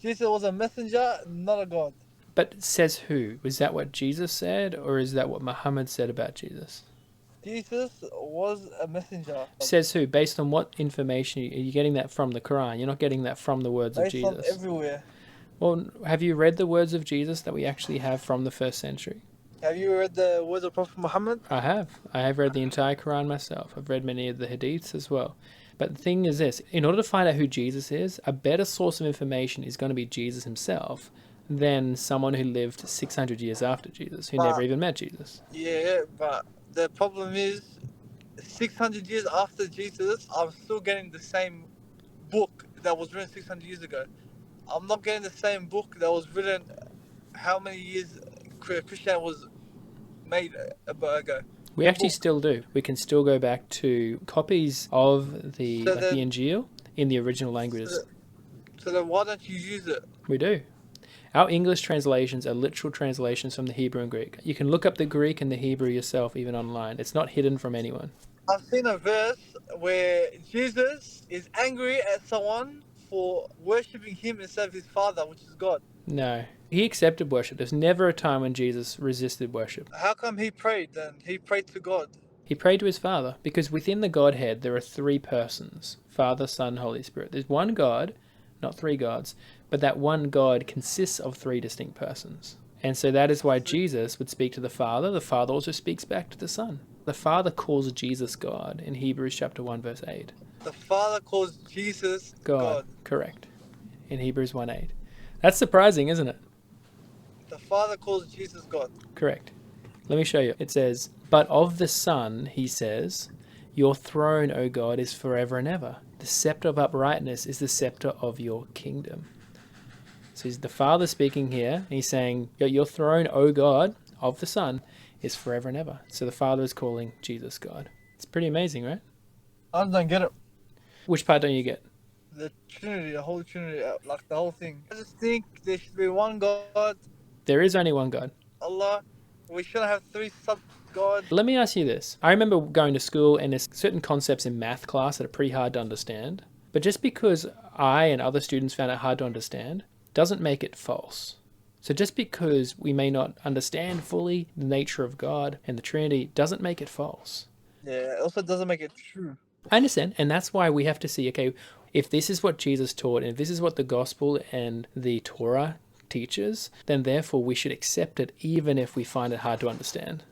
Jesus was a messenger, not a God. But says who? Was that what Jesus said, or is that what Muhammad said about Jesus? Jesus was a messenger Says who? Based on what information? Are you getting that from the Quran? You're not getting that from the words of based on Jesus. everywhere. Well, have you read the words of Jesus that we actually have from the first century? Have you read the words of Prophet Muhammad? I have. I have read the entire Quran myself. I've read many of the hadiths as well. But the thing is this, in order to find out who Jesus is, a better source of information is going to be Jesus himself than someone who lived 600 years after Jesus, who never But even met Jesus. yeah, but the problem is, 600 years after Jesus, I'm still getting the same book that was written 600 years ago. I'm not getting the same book that was written how many years Christianity was made ago. We The actually book. still do. We can still go back to copies of the So like the then, Injil in the original so languages. then, so then why don't you use it? We do. Our English translations are literal translations from the Hebrew and Greek. You can look up the Greek and the Hebrew yourself, even online. It's not hidden from anyone. I've seen a verse where Jesus is angry at someone for worshipping him instead of his father, which is God. No. He accepted worship. There's never a time when Jesus resisted worship. How come he prayed then? He prayed to God. He prayed to his Father because within the Godhead there are three persons: Father, Son, Holy Spirit. There's one God, not three gods, but that one God consists of three distinct persons. And so that is why Jesus would speak to the Father. The Father also speaks back to the Son. The Father calls Jesus God in Hebrews chapter 1 verse 8. The Father calls Jesus God, God. correct. In Hebrews 1:8. That's surprising, isn't it? The Father calls Jesus God. Correct. Let me show you. It says, "But of the Son, he says, your throne, O God, is forever and ever. The scepter of uprightness is the scepter of your kingdom." So he's the Father speaking here, and he's saying, your throne, O God, of the Son, is forever and ever. So the Father is calling Jesus God. It's pretty amazing, right? I don't get it. Which part don't you get? The Trinity, the whole Trinity, like the whole thing. I just think there should be one God, There is only one God. Allah. We shouldn't have three sub-gods. Let me ask you this. I remember going to school and there's certain concepts in math class that are pretty hard to understand. But just because I and other students found it hard to understand doesn't make it false. So just because we may not understand fully the nature of God and the Trinity doesn't make it false. Yeah, it also doesn't make it true. I understand, and that's why we have to see, okay, if this is what Jesus taught and if this is what the gospel and the Torah teaches, then therefore we should accept it even if we find it hard to understand.